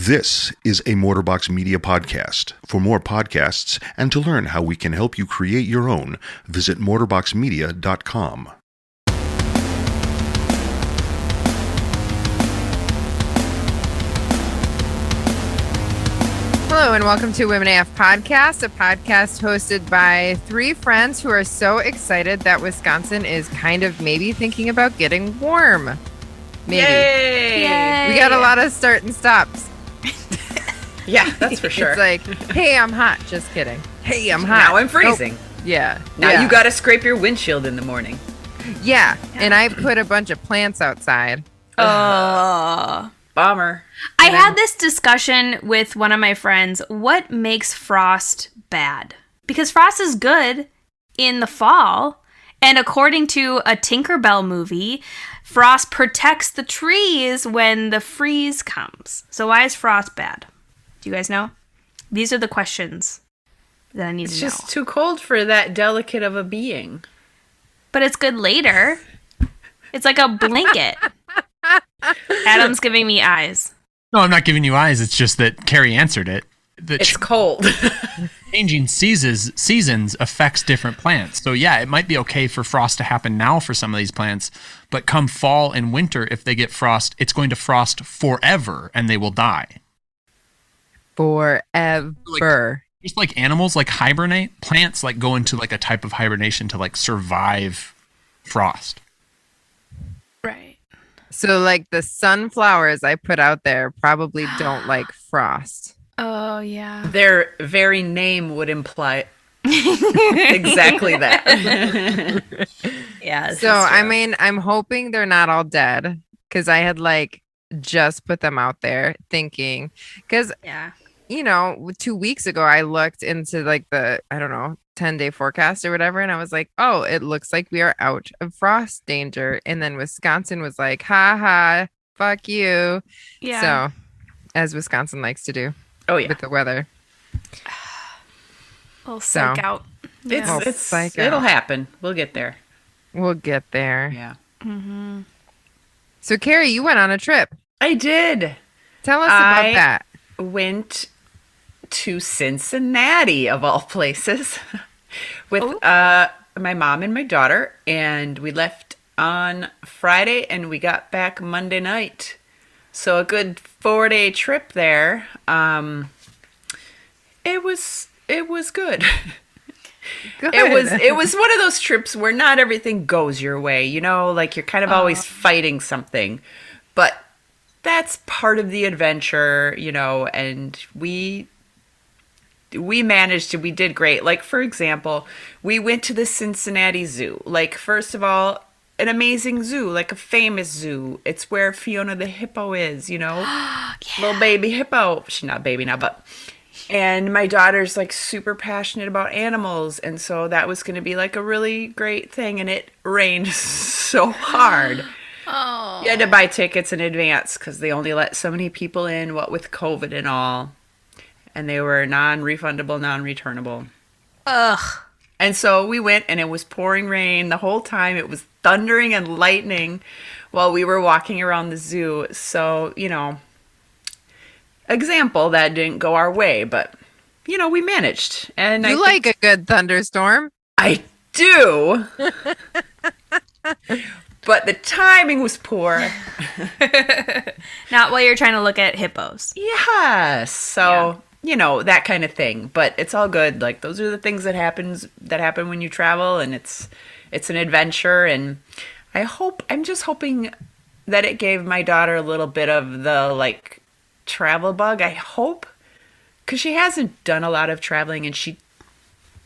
This is a Mortarbox Media podcast. For more podcasts and to learn how we can help you create your own, visit mortarboxmedia.com. Hello and welcome to Women AF Podcast, a podcast hosted by three friends who are so excited that Wisconsin is kind of maybe thinking about getting warm. Maybe. Yay! We got a lot of start and stops. Yeah, that's for sure. It's like, hey, I'm hot. Just kidding. Hey, I'm hot. Now I'm freezing. Nope. Yeah. Now you got to scrape your windshield in the morning. Yeah. And I put a bunch of plants outside. Bummer. I had this discussion with one of my friends. What makes frost bad? Because frost is good in the fall. And according to a Tinkerbell movie, frost protects the trees when the freeze comes. So why is frost bad? Do you guys know? These are the questions that I need to know. It's just too cold for that delicate of a being. But it's good later. It's like a blanket. Adam's giving me eyes. No, I'm not giving you eyes. It's just that Carrie answered it. It's cold. Changing seasons affects different plants. So yeah, it might be okay for frost to happen now for some of these plants, but come fall and winter, if they get frost, it's going to frost forever and they will die. Forever. Just like animals like hibernate, plants like go into like a type of hibernation to like survive frost. Right. So like the sunflowers I put out there probably don't like frost. Oh, yeah. Their very name would imply exactly that. Yeah. So, I mean, I'm hoping they're not all dead because I had like just put them out there thinking because, yeah. you know, 2 weeks ago, I looked into like the, I don't know, 10-day forecast or whatever. And I was like, oh, it looks like we are out of frost danger. And then Wisconsin was like, ha ha, fuck you. Yeah. So, as Wisconsin likes to do. Oh, yeah. With the weather. We'll psych out. Yeah. It'll happen. We'll get there. We'll get there. Yeah. Mm-hmm. So, Carrie, you went on a trip. I did. Tell us about that. Went to Cincinnati, of all places, with my mom and my daughter. And we left on Friday and we got back Monday night. So a good 4-day trip there. It was good. Good. It was one of those trips where not everything goes your way, you know, like you're kind of always fighting something. But that's part of the adventure, you know, and we did great. Like, for example, we went to the Cincinnati Zoo. Like, first of all, an amazing zoo, like a famous zoo. It's where Fiona the hippo is, you know? Yeah. Little baby hippo. She's not a baby now, but... And my daughter's, like, super passionate about animals, and so that was going to be, like, a really great thing, and it rained so hard. Oh. You had to buy tickets in advance because they only let so many people in, what with COVID and all. And they were non-refundable, non-returnable. Ugh. And so we went, and it was pouring rain the whole time. It was thundering and lightning while we were walking around the zoo. So, you know, example, that didn't go our way, but, you know, we managed. And You like a good thunderstorm? I do. But the timing was poor. Not while you're trying to look at hippos. Yes. So, you know, that kind of thing. But it's all good. Like, those are the things that happen when you travel, and it's an adventure. And I'm just hoping that it gave my daughter a little bit of the, like, travel bug. I hope, because she hasn't done a lot of traveling, and she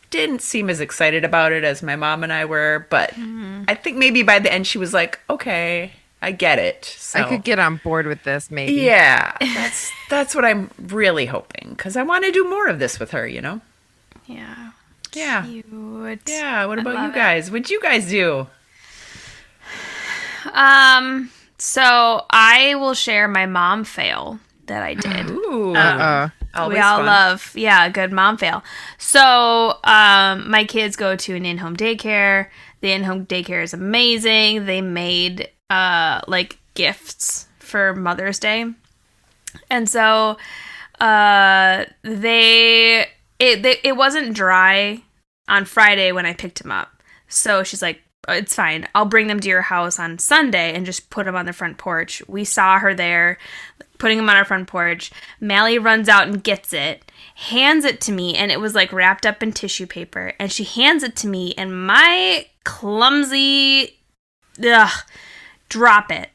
didn't seem as excited about it as my mom and I were, but I think maybe by the end she was like, okay, I get it. So, I could get on board with this, maybe. yeah, that's what I'm really hoping, because I want to do more of this with her, you know? Yeah. Yeah. Cute. Yeah, what about you love it. guys? What'd you guys do? So I will share my mom fail that I did. Ooh. Always We all fun. love, a good mom fail. So, my kids go to an in-home daycare. The in-home daycare is amazing. They made, like, gifts for Mother's Day. And so it wasn't dry on Friday when I picked him up. So she's like, it's fine. I'll bring them to your house on Sunday and just put them on the front porch. We saw her there putting them on our front porch. Mally runs out and gets it, hands it to me, and it was like wrapped up in tissue paper. And she hands it to me, and my clumsy, drop it.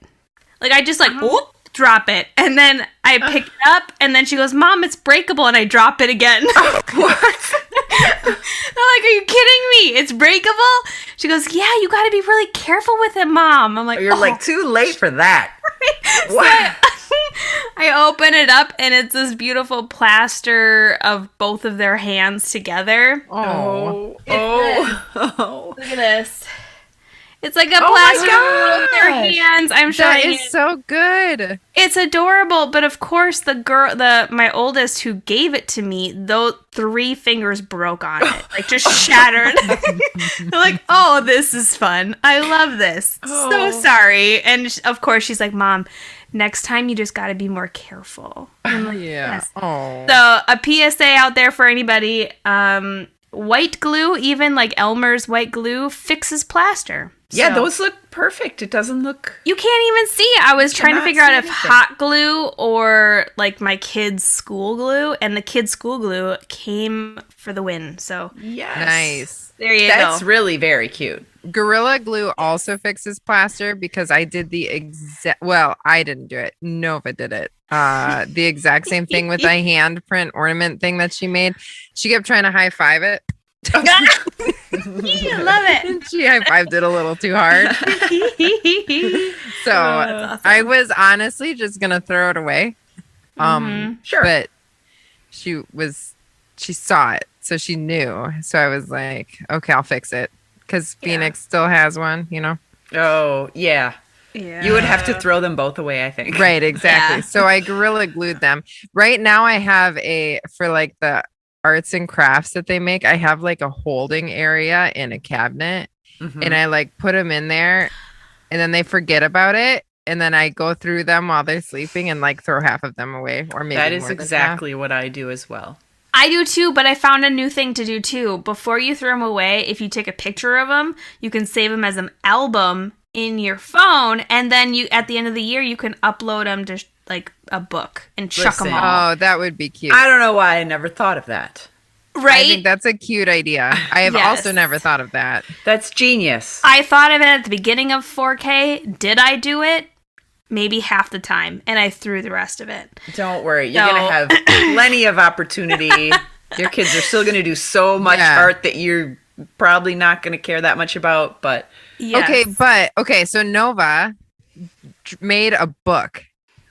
Like I just whoop, drop it. And then I pick it up, and then she goes, Mom, it's breakable, and I drop it again. What? I'm like, are you kidding me? It's breakable? She goes, yeah, you got to be really careful with it, Mom. I'm like, You're like, too late for that. So I open it up, and it's this beautiful plaster of both of their hands together. Oh. Look at this. It's like a Oh plaster my of their gosh. hands. I'm That showing is it. so good. It's adorable, but of course my oldest who gave it to me, those 3 fingers broke on it, like just shattered. They're like, oh, this is fun. I love this. So sorry. And of course she's like, Mom, next time you just got to be more careful. I'm like, Yeah. yes. Oh. So a PSA out there for anybody, white glue, even like Elmer's white glue, fixes plaster. Yeah, So- those look perfect. It doesn't look... You can't even see it. I was trying to cannot figure out see if anything. hot glue or like my kids' school glue, and the kids' school glue came for the win. So Yes. Nice. there you That's go. really very cute. Gorilla Glue also fixes plaster because I did the exact. Well, I didn't do it. Nova did it. The exact same thing with the handprint ornament thing that she made. She kept trying to high five it. I love it. She high fived it a little too hard. So that's awesome. I was honestly just gonna throw it away. Sure. But she saw it, so she knew. So I was like, okay, I'll fix it. Because Phoenix still has one, you know? Oh, yeah. Yeah. You would have to throw them both away, I think. Right, exactly. Yeah. So I Gorilla Glued them. Right now I have for like the arts and crafts that they make, I have like a holding area in a cabinet. Mhm. And I like put them in there and then they forget about it. And then I go through them while they're sleeping and like throw half of them away. Or maybe That is more than half. exactly what I do as well. I do too, but I found a new thing to do too. Before you throw them away, if you take a picture of them, you can save them as an album in your phone, and then you at the end of the year you can upload them to like a book and chuck them Listen. all. Oh, that would be cute. I don't know why I never thought of that. Right? I think that's a cute idea. I have Yes. also never thought of that. That's genius. I thought of it at the beginning of 4K. Did I do it? Maybe half the time, and I threw the rest of it. Don't worry. You're No. going to have plenty of opportunity. Your kids are still going to do so much Yeah. art that you're probably not going to care that much about, but Yes. Okay, so Nova made a book,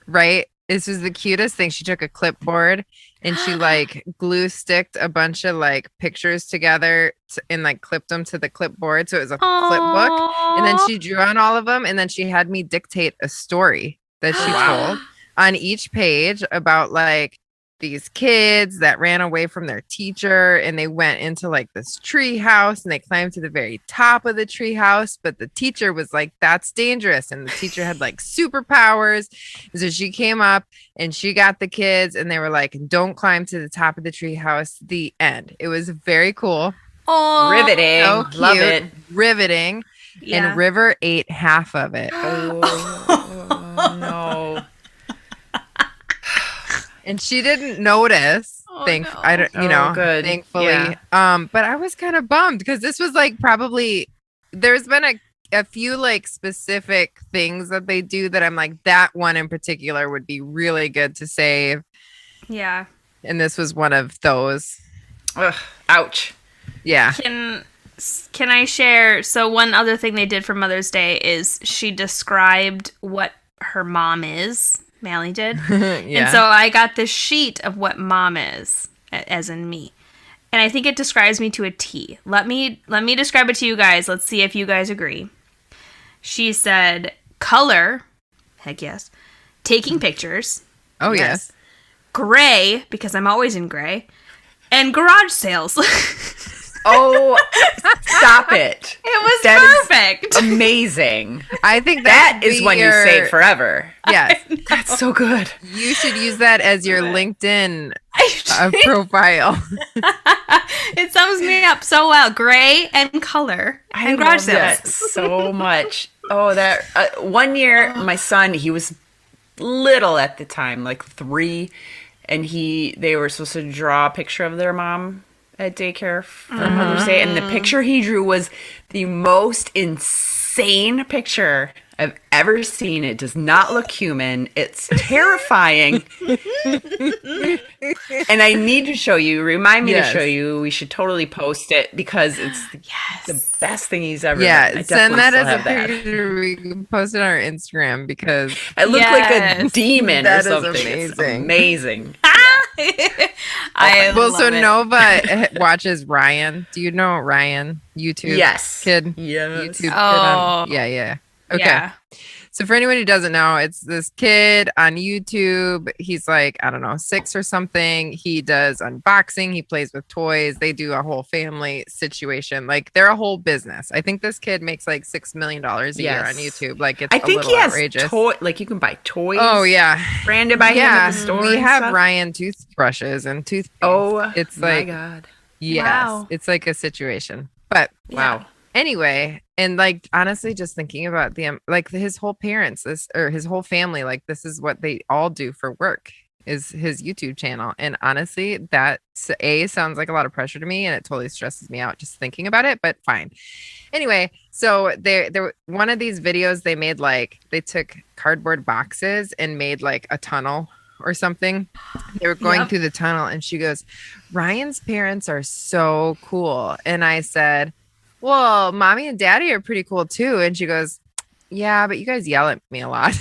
right? This was the cutest thing. She took a clipboard and she like glue sticked a bunch of like pictures together and like clipped them to the clipboard. So it was a flip book. And then she drew on all of them. And then she had me dictate a story that she Wow. told on each page about like these kids that ran away from their teacher and they went into like this tree house and they climbed to the very top of the tree house, but the teacher was like, that's dangerous, and the teacher had like superpowers. And so she came up and she got the kids and they were like, don't climb to the top of the tree house. The end. It was very cool. Oh, riveting. So cute. Love it. Riveting. yeah. And River ate half of it. Oh, no. And she didn't notice. I don't, you know, good. thankfully. Yeah. But I was kind of bummed because this was like probably there's been a few like specific things that they do that I'm like, that one in particular would be really good to save. Yeah. And this was one of those. Ugh, ouch. Yeah. Can I share? So one other thing they did for Mother's Day is she described what her mom is. Mally did. Yeah. And so I got this sheet of what mom is, as in me. And I think it describes me to a T. Let me describe it to you guys. Let's see if you guys agree. She said color, heck yes. Taking pictures, oh, yes. gray, because I'm always in gray, and garage sales. Oh, stop it. It was That perfect. is amazing. I think That is one you save forever. Yes. That's so good. You should use that as your LinkedIn profile. It sums me up so well. Gray and color. I and garage love that sales. so much. Oh, that 1 year, my son, he was little at the time, like 3, and they were supposed to draw a picture of their mom at daycare for Mother's Day, and the picture he drew was the most insane picture I've ever seen. It does not look human. It's terrifying. And I need to show you. Remind me to show you. We should totally post it because it's the best thing he's ever done. I send that definitely as a still have that. picture. We can post it on our Instagram because I look like a demon That or is something. It's amazing. I well, love so it. Nova watches Ryan. Do you know Ryan? YouTube kid. Yes. YouTube kid Oh. yeah. Okay. Yeah. So for anyone who doesn't know, it's this kid on YouTube. He's like, I don't know, 6 or something. He does unboxing. He plays with toys. They do a whole family situation. Like they're a whole business. I think this kid makes like $6 million a year on YouTube. Like it's I think a little he has outrageous. like you can buy toys. Oh yeah. Branded by him at the store. We and have stuff. Ryan toothbrushes and toothpaste. Oh, it's my like, God. yes, Wow. it's like a situation. But Wow. anyway, and like honestly, just thinking about like his whole parents, his whole family, like this is what they all do for work is his YouTube channel. And honestly, that sounds like a lot of pressure to me, and it totally stresses me out just thinking about it. But fine. Anyway, so there one of these videos they made, like they took cardboard boxes and made like a tunnel or something. They were going through the tunnel, and she goes, "Ryan's parents are so cool." And I said, "Well, mommy and daddy are pretty cool too." And she goes, "Yeah, but you guys yell at me a lot."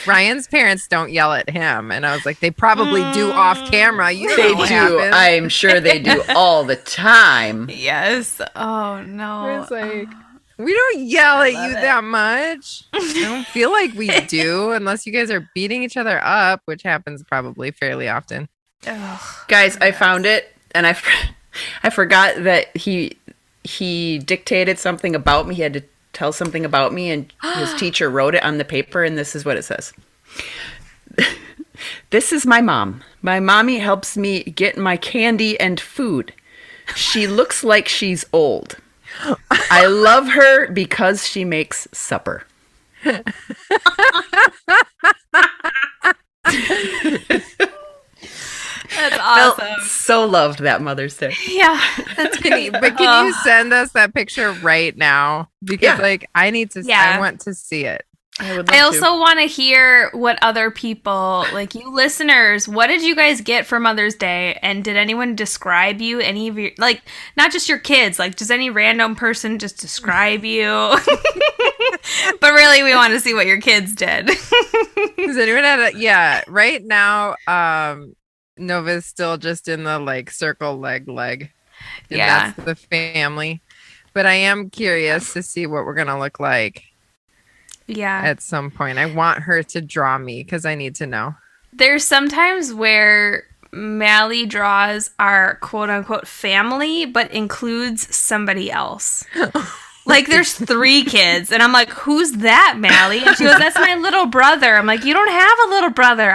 Ryan's parents don't yell at him. And I was like, they probably do off camera. You know They what do. happens. I'm sure they do all the time. Yes. Oh no. It's like, we don't yell at you that much. I don't feel like we do unless you guys are beating each other up, which happens probably fairly often. Guys, I found it, and I forgot that he dictated something about me. He had to tell something about me, and his teacher wrote it on the paper, and this is what it says. "This is my mom. My mommy helps me get my candy and food. She looks like she's old. I love her because she makes supper." That's awesome. So loved that Mother's Day. Yeah, that's good. But can you send us that picture right now? Because like I need to I want to see it. I also want to hear what other people, like you listeners, what did you guys get for Mother's Day? And did anyone describe you? Any of your, like, not just your kids, like, does any random person just describe you? But really, we want to see what your kids did. Does anyone have a, yeah, right now, Nova's still just in the like circle leg. And that's the family. But I am curious to see what we're going to look like. Yeah. At some point. I want her to draw me because I need to know. There's sometimes where Mally draws our quote unquote family, but includes somebody else. Like there's 3 kids, and I'm like, "Who's that, Mally?" And she goes, "That's my little brother." I'm like, "You don't have a little brother.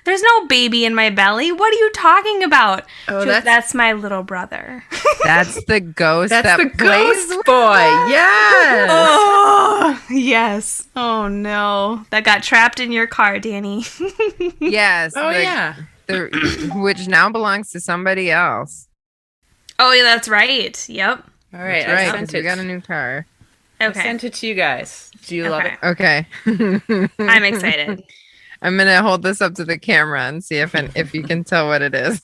There's no baby in my belly. What are you talking about?" Oh, she goes, "That's my little brother." That's the ghost. That's the plays ghost boy. Yes. Oh, yes. Oh, no. That got trapped in your car, Danny. Yes. Oh, yeah. Which now belongs to somebody else. Oh, yeah, that's right. Yep. All right. That's I right. sent 'Cause we it. got a new car. I Okay. sent it to you guys. Do you love it? Okay. I'm excited. I'm gonna hold this up to the camera and see if you can tell what it is.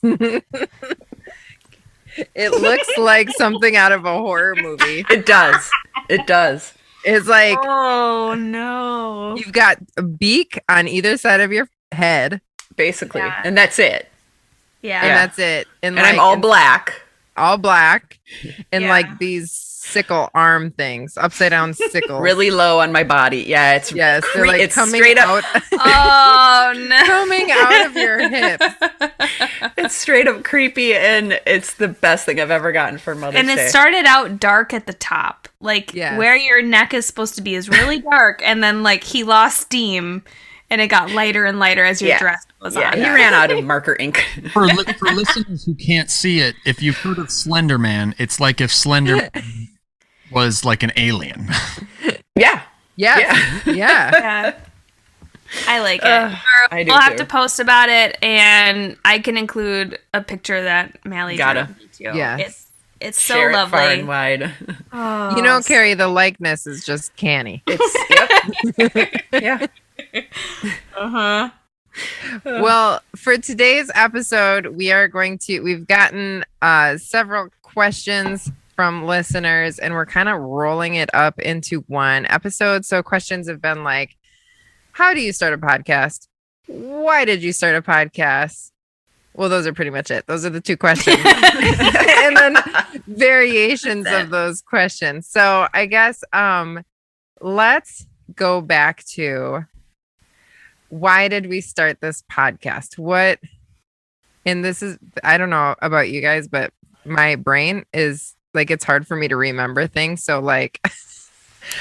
It looks like something out of a horror movie. It does. It does. It's like Oh, no. you've got a beak on either side of your head, Basically. Yeah. And that's it. Yeah. and that's it. And I'm all black. all black, and Yeah. like these sickle arm things, upside down sickles. Really low on my body. Yeah, it's Yes, they're like it's coming straight out, up. Oh, no. coming out of your hips. It's It's straight up creepy, and it's the best thing I've ever gotten for Mother's Day. And it started out dark at the top. Like, Yes. where your neck is supposed to be is really dark, and then, like, he lost steam, and it got lighter and lighter as your dress was on. He ran out of marker ink. For listeners who can't see it, if you've heard of Slender Man, it's like if Slender Man was like an alien. Yeah. Yeah. Yeah. Yeah. I like it. I do We'll have too. to post about it, and I can include a picture that Mally Gotta. drew me too. Yes. It's so Share it lovely. far and wide. Oh, You know, Carrie, the likeness is just canny. Yeah. Well, for today's episode, we've gotten several questions from listeners, and we're kind of rolling it up into one episode. So questions have been like, how do you start a podcast? Why did you start a podcast? Well, those are pretty much it. Those are the two questions. And then variations of those questions. So I guess let's go back to, why did we start this podcast? And this is, I don't know about you guys, but my brain is like, it's hard for me to remember things. So like,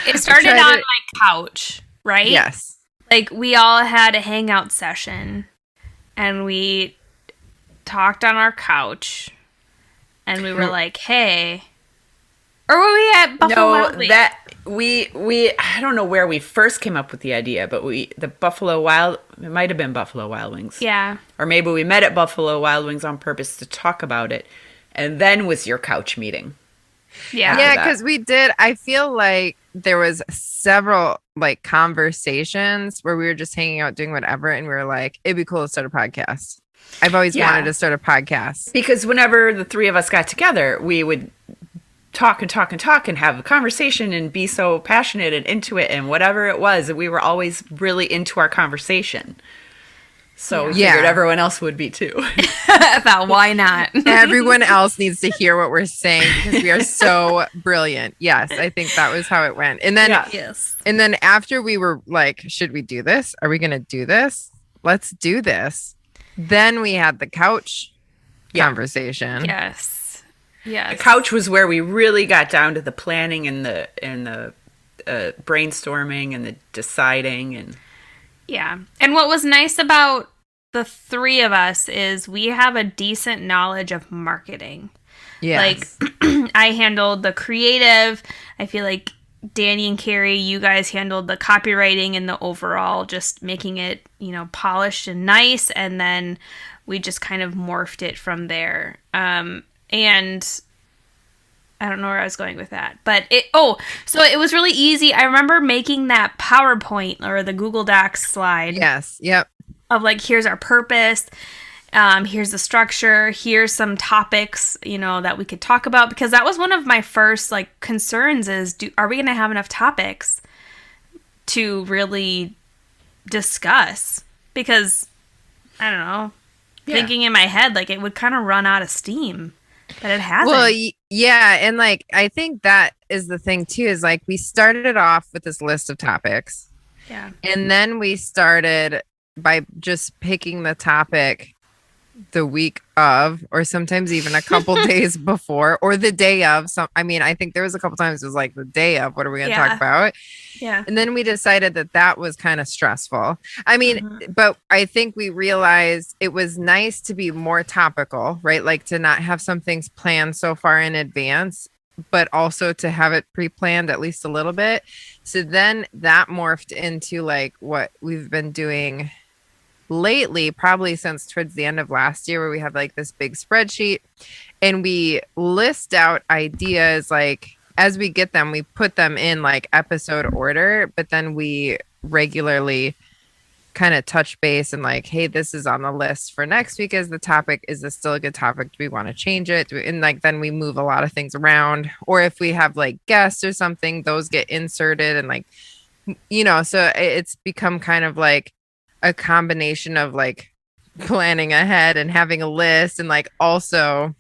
it started on my couch, right? yes. Like, we all had a hangout session, and we talked on our couch, and we were like, hey, or were we at Buffalo Wild Wings? I don't know where we first came up with the idea, but it might have been Buffalo Wild Wings. Yeah. Or maybe we met at Buffalo Wild Wings on purpose to talk about it, and then was your couch meeting. Yeah. Yeah, that. because we did. I feel like there was several like conversations where we were just hanging out doing whatever, and we were like, it'd be cool to start a podcast. I've always wanted to start a podcast. Because whenever the three of us got together, we would talk and talk and talk and have a conversation and be so passionate and into it, and whatever it was, we were always really into our conversation. So we figured everyone else would be too. I thought, why not? Everyone else needs to hear what we're saying because we are so brilliant. Yes, I think that was how it went. And then, Yes. and then after we were like, should we do this? Are we going to do this? Let's do this. Then we had the couch conversation. Yes. Yes. The couch was where we really got down to the planning and the brainstorming and the deciding and. Yeah. And what was nice about the three of us is we have a decent knowledge of marketing. Yes. Like, I handled the creative. I feel like Danny and Carrie, you guys handled the copywriting and the overall, just making it, polished and nice. And then we just kind of morphed it from there. And I don't know where I was going with that, but so it was really easy. I remember making that PowerPoint or the Google Docs slide. Yes. Yep. Of like, here's our purpose. Here's the structure. Here's some topics, that we could talk about, because that was one of my first like concerns is, are we going to have enough topics to really discuss? Because I don't know, thinking in my head, like it would kind of run out of steam. But it hasn't. Well, yeah. And like, I think that is the thing too, is like, we started it off with this list of topics. Yeah. And then we started by just picking the topic the week of, or sometimes even a couple days before, or the day of. I think there was a couple times it was like the day of, what are we going to talk about? Yeah. And then we decided that was kind of stressful. But I think we realized it was nice to be more topical, right? Like to not have some things planned so far in advance, but also to have it pre-planned at least a little bit. So then that morphed into like what we've been doing lately, probably since towards the end of last year, where we have like this big spreadsheet and we list out ideas. Like as we get them, we put them in like episode order, but then we regularly kind of touch base and like, hey, this is on the list for next week as the topic. Is this still a good topic? Do we want to change it? And like, then we move a lot of things around, or if we have like guests or something, those get inserted and like, so it's become kind of like a combination of like planning ahead and having a list and like also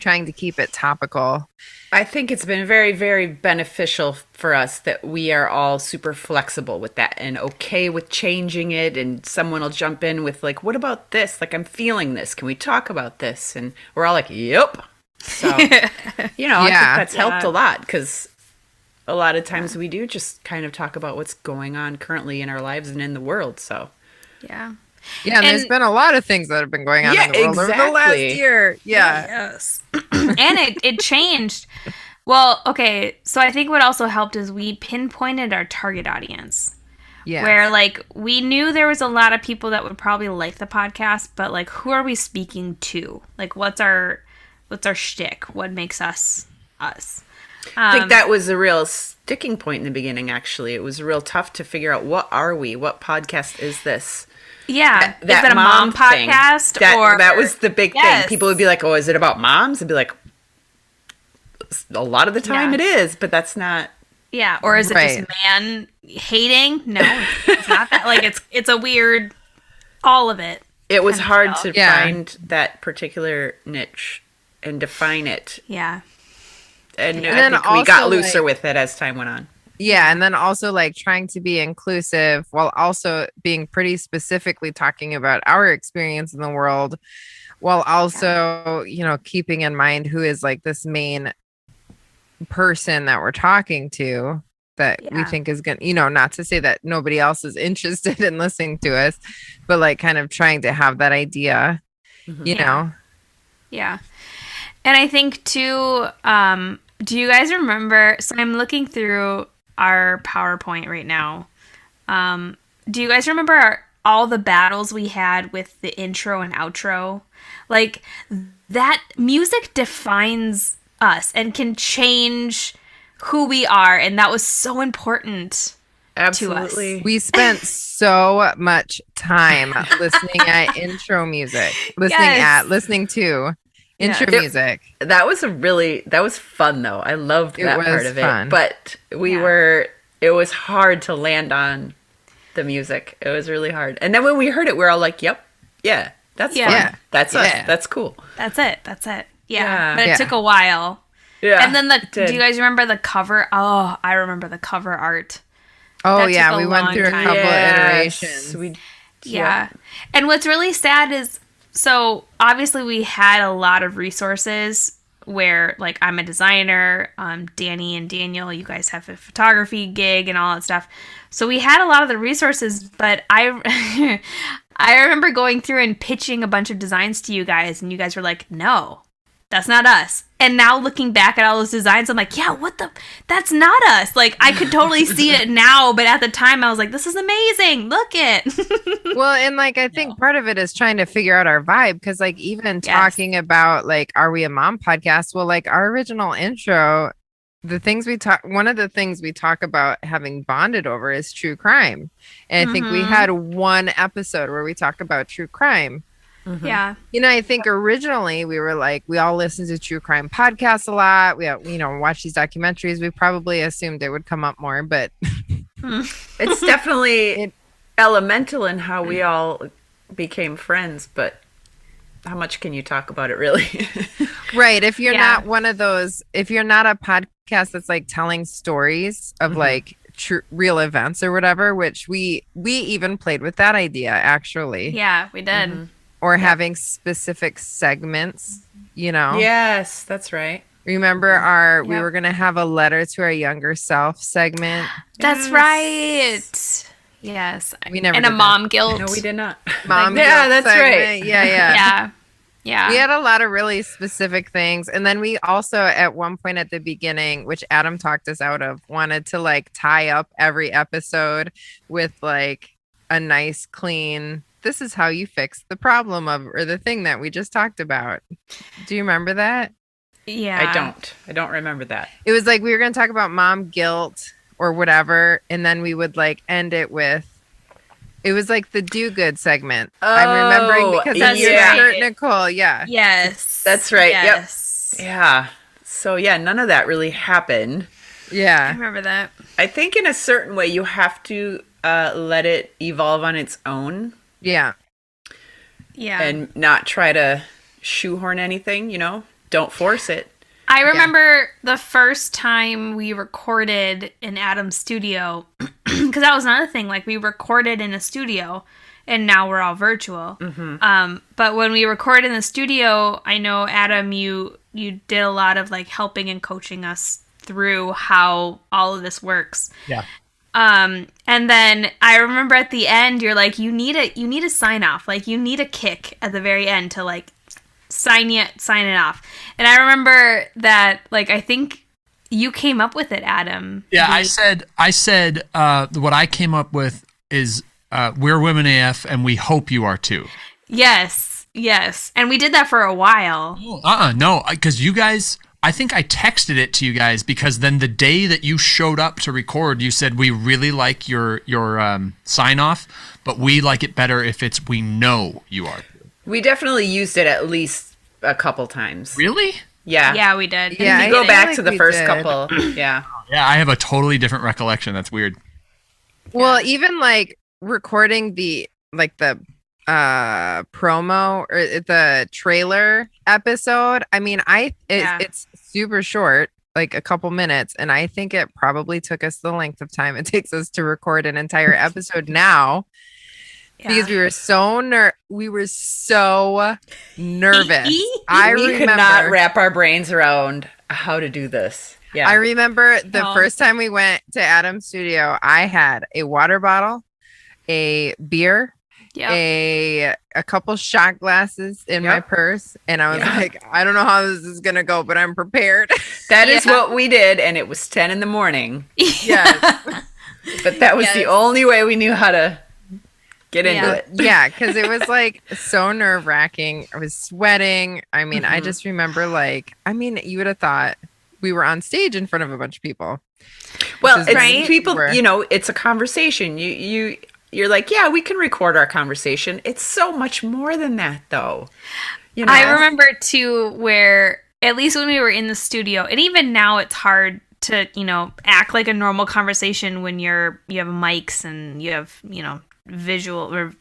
trying to keep it topical. I think it's been very, very beneficial for us that we are all super flexible with that and okay with changing it. And someone will jump in with like, what about this? Like, I'm feeling this. Can we talk about this? And we're all like, yep. So, I think that's helped a lot because a lot of times we do just kind of talk about what's going on currently in our lives and in the world. So, Yeah. Yeah, and there's been a lot of things that have been going on in the world over the last year. Yeah. Yes. And it changed. Well, okay. So I think what also helped is we pinpointed our target audience. Yeah. Where like we knew there was a lot of people that would probably like the podcast, but like who are we speaking to? Like what's our shtick? What makes us us? I think that was a real sticking point in the beginning, actually. It was real tough to figure out what are we? What podcast is this? Yeah. That is it a mom thing, podcast? That was the big thing. People would be like, oh, is it about moms? I'd be like, a lot of the time it is, but that's not. Yeah. Or is it just man hating? No, it's not that. Like it's a weird, all of it. It was hard to find that particular niche and define it. Yeah. And I think we got looser with it as time went on. Yeah, and then also like trying to be inclusive while also being pretty specifically talking about our experience in the world, while also, keeping in mind who is like this main person that we're talking to that we think is going to, not to say that nobody else is interested in listening to us, but like kind of trying to have that idea, you know? Yeah. And I think too, do you guys remember? So I'm looking through our PowerPoint right now. Do you guys remember all the battles we had with the intro and outro? Like that music defines us and can change who we are. And that was so important. Absolutely. To us. We spent so much time listening at intro music, listening to intro music. That was fun though. I loved that part of it. But it was hard to land on the music. It was really hard. And then when we heard it, we were all like, yep, yeah, that's fun. That's us. That's cool. That's it. Yeah. But it took a while. Yeah. And then do you guys remember the cover? Oh, I remember the cover art. Oh, yeah. We went through a couple of iterations. Yeah. And what's really sad is, so obviously we had a lot of resources where like I'm a designer, Danny and Daniel, you guys have a photography gig and all that stuff. So we had a lot of the resources, but I remember going through and pitching a bunch of designs to you guys and you guys were like, no, that's not us. And now looking back at all those designs, I'm like, yeah, that's not us. Like I could totally see it now, but at the time I was like, this is amazing. Look it. Well, and like, I think part of it is trying to figure out our vibe. Cause like even talking about like, are we a mom podcast? Well, like our original intro, one of the things we talk about having bonded over is true crime. And I think we had one episode where we talk about true crime. Mm-hmm. Yeah. I think originally we were like, we all listen to true crime podcasts a lot. We, watch these documentaries. We probably assumed it would come up more, but it's definitely elemental in how we all became friends. But how much can you talk about it really? Right. If you're not one of those, if you're not a podcast that's like telling stories of like real events or whatever, which we even played with that idea actually. Yeah, we did. Mm-hmm. Or having specific segments, Yes, that's right. Remember we were going to have a letter to our younger self segment. That's right. Yes. We never and did a mom that. guilt. No, we did not. Mom guilt that's segment. right. Yeah. Yeah. We had a lot of really specific things. And then we also, at one point at the beginning, which Adam talked us out of, wanted to like tie up every episode with like a nice, clean, this is how you fix the problem or the thing that we just talked about. Do you remember that? Yeah. I don't remember that. It was like we were going to talk about mom guilt or whatever. And then we would like end it with, it was like the do good segment. I'm remembering because of your shirt, Nicole. Yeah. Yes. That's right. Yes. Yep. Yeah. So yeah, none of that really happened. Yeah. I remember that. I think in a certain way you have to let it evolve on its own. Yeah. Yeah. And not try to shoehorn anything, don't force it. I remember the first time we recorded in Adam's studio, because that was another thing. Like, we recorded in a studio, and now we're all virtual. But when we recorded in the studio, I know, Adam, you did a lot of, like, helping and coaching us through how all of this works. Yeah. And then I remember at the end, you're like, you need a sign off. Like, you need a kick at the very end to, like, sign it off. And I remember that, like, I think you came up with it, Adam. Yeah, I said what I came up with is we're women AF and we hope you are too. Yes. And we did that for a while. No, because you guys, I think I texted it to you guys, because then the day that you showed up to record, you said, we really like your sign off, but we like it better if it's we know you are. We definitely used it at least a couple times. Really? Yeah. Yeah, we did. Yeah, I you go feel back like to the we first did. couple. Yeah. Yeah, I have a totally different recollection. That's weird. Well, even like recording the promo or the trailer episode. I mean, it's super short, like a couple minutes, and I think it probably took us the length of time it takes us to record an entire episode now. Because we were so nervous. We could not wrap our brains around how to do this. Yeah. I remember the first time we went to Adam's studio, I had a water bottle, a beer, a couple shot glasses in my purse, and I was like, I don't know how this is gonna go, but I'm prepared. That is what we did, and it was 10 in the morning. Yes. But that was the only way we knew how to get into it. Yeah, because it was like so nerve-wracking. I was sweating. I mean, I just remember you would have thought we were on stage in front of a bunch of people. Well, it's people, it's a conversation. You're like, yeah, we can record our conversation. It's so much more than that, though. I remember too, where at least when we were in the studio, and even now it's hard to, act like a normal conversation when you have mics and you have, visual or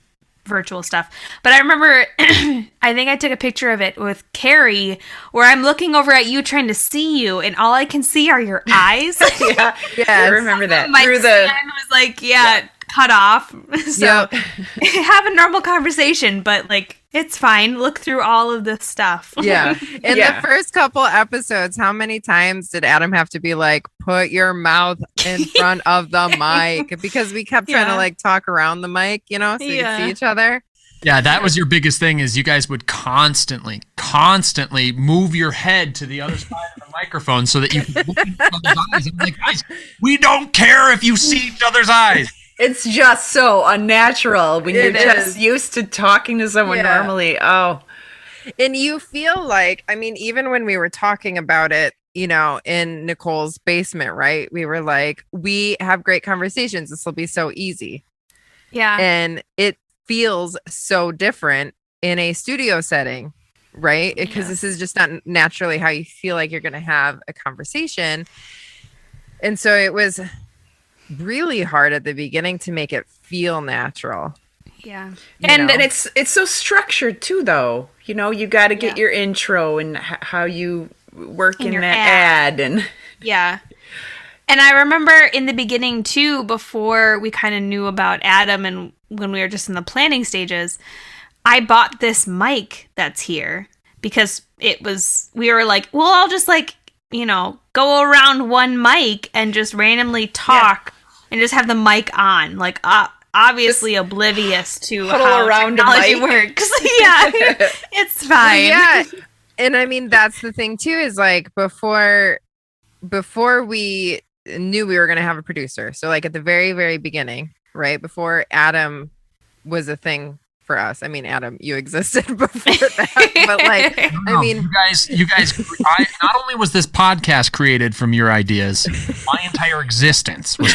virtual stuff. But I remember, I think I took a picture of it with Carrie, where I'm looking over at you trying to see you, and all I can see are your eyes. Yeah, I remember that. My stand was like, cut off. So have a normal conversation, but like, it's fine. Look through all of this stuff. Yeah. In the first couple episodes, how many times did Adam have to be like, put your mouth in front of the mic? Because we kept trying to like talk around the mic, so you could see each other. Yeah, that was your biggest thing, is you guys would constantly move your head to the other side of the microphone so that you could look in each other's eyes. I'm like, guys, we don't care if you see each other's eyes. It's just so unnatural when you're just used to talking to someone normally. Oh. And you feel like, I mean, even when we were talking about it, in Nicole's basement, right? We were like, we have great conversations. This will be so easy. Yeah. And it feels so different in a studio setting, right? Because this is just not naturally how you feel like you're going to have a conversation. And so it was really hard at the beginning to make it feel natural. Yeah. And it's so structured too, though. You got to get your intro and how you work in that ad. And And I remember in the beginning too, before we kind of knew about Adam and when we were just in the planning stages, I bought this mic that's here because we were like, well, I'll just go around one mic and just randomly talk and just have the mic on, like obviously just oblivious to how technology works. It's fine. Yeah, and I mean that's the thing too, is like before we knew we were going to have a producer. So like at the very, very beginning, right before Adam was a thing for us. I mean, Adam, you existed before that, but like, I mean, you guys. Not only was this podcast created from your ideas, my entire existence was.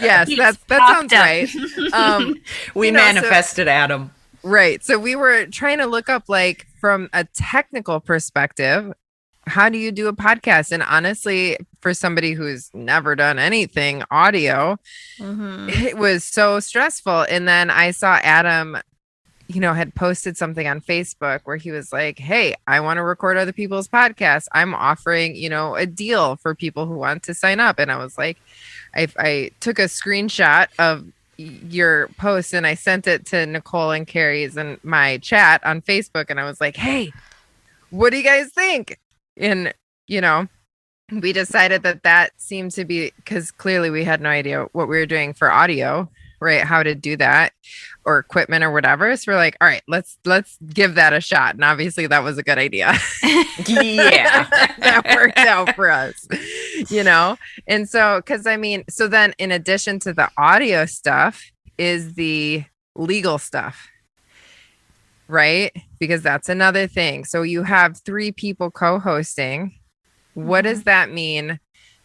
Yes, that sounds right. We manifested Adam. Right. So we were trying to look up, like, from a technical perspective, how do you do a podcast? And honestly, for somebody who's never done anything audio, it was so stressful. And then I saw Adam had posted something on Facebook where he was like, hey, I want to record other people's podcasts. I'm offering, a deal for people who want to sign up. And I was like, I took a screenshot of your post and I sent it to Nicole and Carrie's and my chat on Facebook. And I was like, hey, what do you guys think? And, we decided that seemed to be, because clearly we had no idea what we were doing for audio, right? How to do that or equipment or whatever. So we're like, all right, let's give that a shot. And obviously that was a good idea. Yeah. That worked out for us, And so, so then in addition to the audio stuff is the legal stuff, right? Because that's another thing. So you have 3 people co-hosting. What does that mean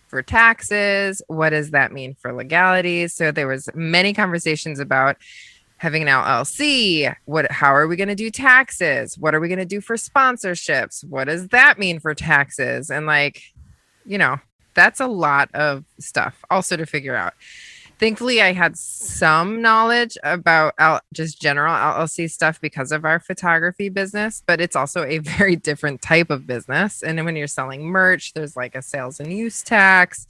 for taxes? What does that mean for legalities? So there was many conversations about having an LLC. How are we going to do taxes? What are we going to do for sponsorships? What does that mean for taxes? And that's a lot of stuff also to figure out. Thankfully, I had some knowledge about just general LLC stuff because of our photography business, but it's also a very different type of business. And when you're selling merch, there's like a sales and use tax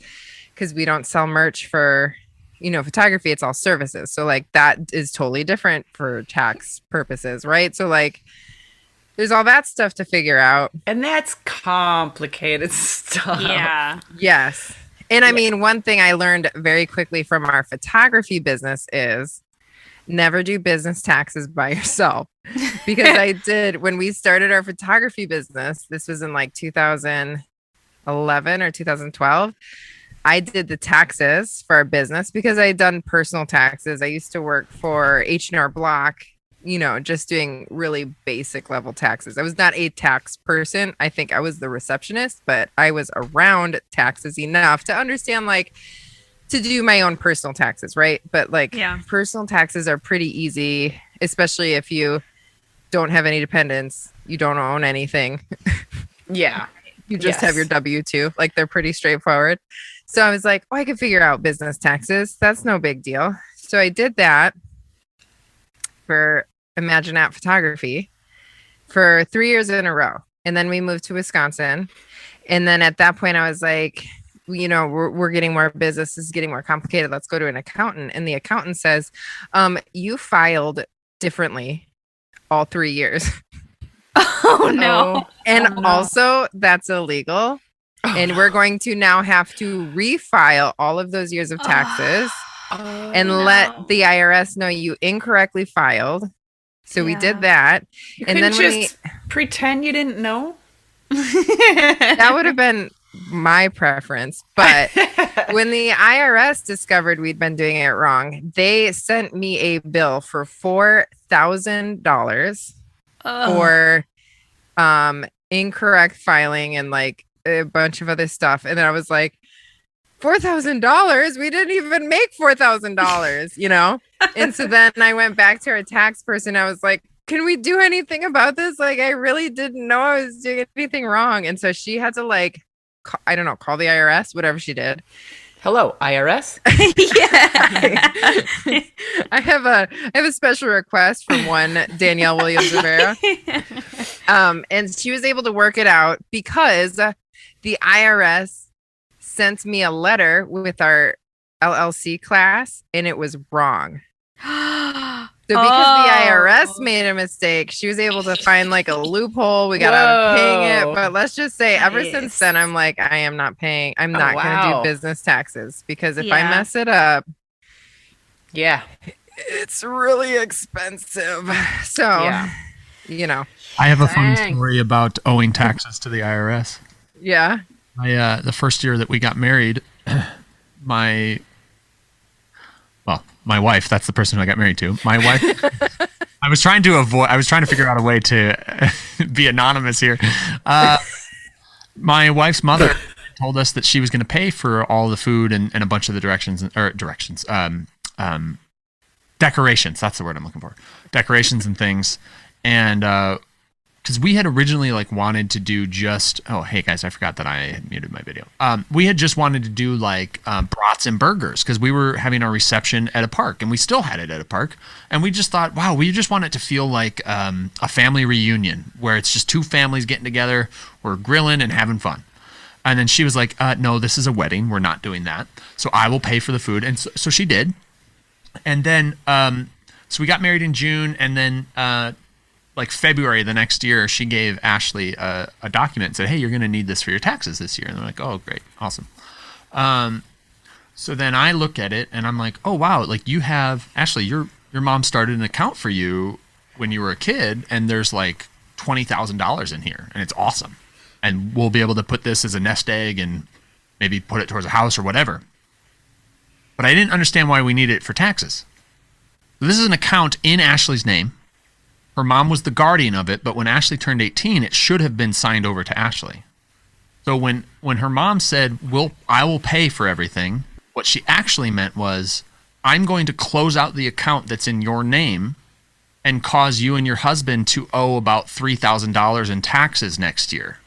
because we don't sell merch for, photography. It's all services. So like that is totally different for tax purposes, right? So like there's all that stuff to figure out. And that's complicated stuff. Yeah. Yes. And I mean, one thing I learned very quickly from our photography business is never do business taxes by yourself. Because I did, when we started our photography business, this was in like 2011 or 2012. I did the taxes for our business because I had done personal taxes. I used to work for H&R Block, just doing really basic level taxes. I was not a tax person. I think I was the receptionist, but I was around taxes enough to understand to do my own personal taxes, right? But personal taxes are pretty easy, especially if you don't have any dependents, you don't own anything. Yeah. You just have your W-2. They're pretty straightforward. So I was like, I could figure out business taxes. That's no big deal. So I did that for Imagine App Photography for 3 years in a row. And then we moved to Wisconsin. And then at that point, I was like, we're getting more business. This is getting more complicated. Let's go to an accountant. And the accountant says, you filed differently all 3 years. Oh, no. And also, that's illegal. And we're going to now have to refile all of those years of taxes and let the IRS know you incorrectly filed. So we did that. And then just pretend you didn't know. That would have been my preference. But when the IRS discovered we'd been doing it wrong, they sent me a bill for $4,000 for incorrect filing and a bunch of other stuff. And then I was like, $4,000? We didn't even make $4,000, And so then I went back to our tax person. I was like, can we do anything about this? I really didn't know I was doing anything wrong. And so she had to call the IRS, whatever she did. Hello, IRS. Yeah. I have a special request from one Danielle Williams Rivera. And she was able to work it out because the IRS sent me a letter with our LLC class and it was wrong. So because the IRS made a mistake, she was able to find a loophole. We got out of paying it. But let's just say ever since then, I'm like, I am not paying. I'm not going to do business taxes because if I mess it up, it's really expensive. So, I have a funny story about owing taxes to the IRS. Yeah. The first year that we got married, my wife, that's the person who I got married to. My wife, I was trying to figure out a way to be anonymous here. My wife's mother told us that she was going to pay for all the food and a bunch of the decorations. That's the word I'm looking for. Decorations and things. And because we had originally like wanted to do just, oh, hey guys, I forgot that I had muted my video. We had just wanted to do like brats and burgers because we were having our reception at a park, and we still had it at a park. And we just thought, wow, we just want it to feel like a family reunion where it's just two families getting together, we're grilling and having fun. And then she was like, no, this is a wedding. We're not doing that. So I will pay for the food. And so she did. And then, so we got married in June, and then like February the next year, she gave Ashley a document and said, hey, you're going to need this for your taxes this year. And they're like, oh, great. Awesome. So then I look at it and I'm like, oh, wow. Like you have, Ashley, your mom started an account for you when you were a kid, and there's like $20,000 in here, and it's awesome. And we'll be able to put this as a nest egg and maybe put it towards a house or whatever. But I didn't understand why we needed it for taxes. So this is an account in Ashley's name. Her mom was the guardian of it, but when Ashley turned 18, it should have been signed over to Ashley. So when her mom said, I will pay for everything, what she actually meant was, I'm going to close out the account that's in your name and cause you and your husband to owe about $3,000 in taxes next year.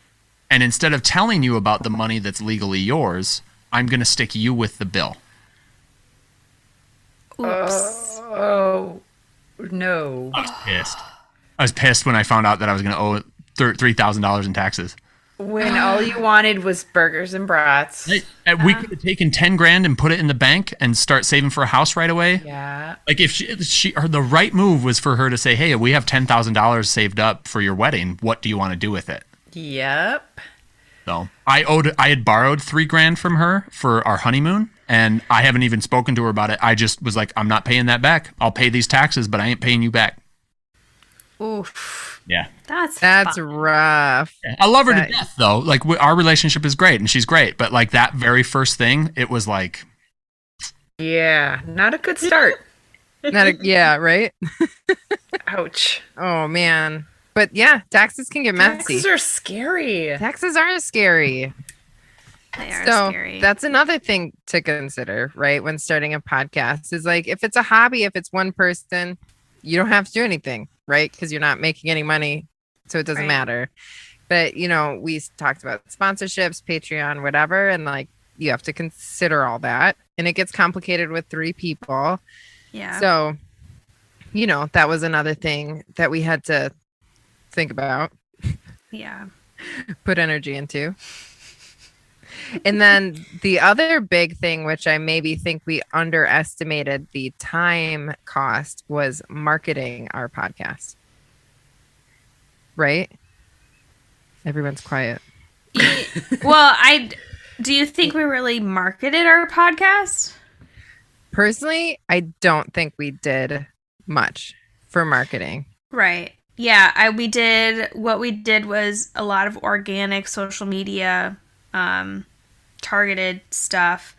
And instead of telling you about the money that's legally yours, I'm going to stick you with the bill. Oops. Oh, no. I was pissed. I was pissed when I found out that I was going to owe $3,000 in taxes. When all you wanted was burgers and brats. We could have taken $10,000 and put it in the bank and start saving for a house right away. Yeah. Like if the right move was for her to say, hey, we have $10,000 saved up for your wedding. What do you want to do with it? Yep. So I had borrowed $3,000 from her for our honeymoon, and I haven't even spoken to her about it. I just was like, I'm not paying that back. I'll pay these taxes, but I ain't paying you back. Oof. Yeah. That's rough. Yeah. I love her to death, though. Like our relationship is great, and she's great. But like that very first thing, it was like, yeah, not a good start. Yeah, right. Ouch. Oh man. But yeah, taxes can get messy. Taxes are scary. Taxes are scary. They are So scary. that's another thing to consider, right? When starting a podcast is like, if it's a hobby, if it's one person, you don't have to do anything, right? Because you're not making any money. So it doesn't matter. But, we talked about sponsorships, Patreon, whatever. And like, you have to consider all that. And it gets complicated with 3 people. Yeah. So, that was another thing that we had to think about. Yeah. Put energy into. And then the other big thing, which I maybe think we underestimated the time cost, was marketing our podcast. Right? Everyone's quiet. Well, do you think we really marketed our podcast? Personally, I don't think we did much for marketing. Right. Yeah, we did. What we did was a lot of organic social media, targeted stuff.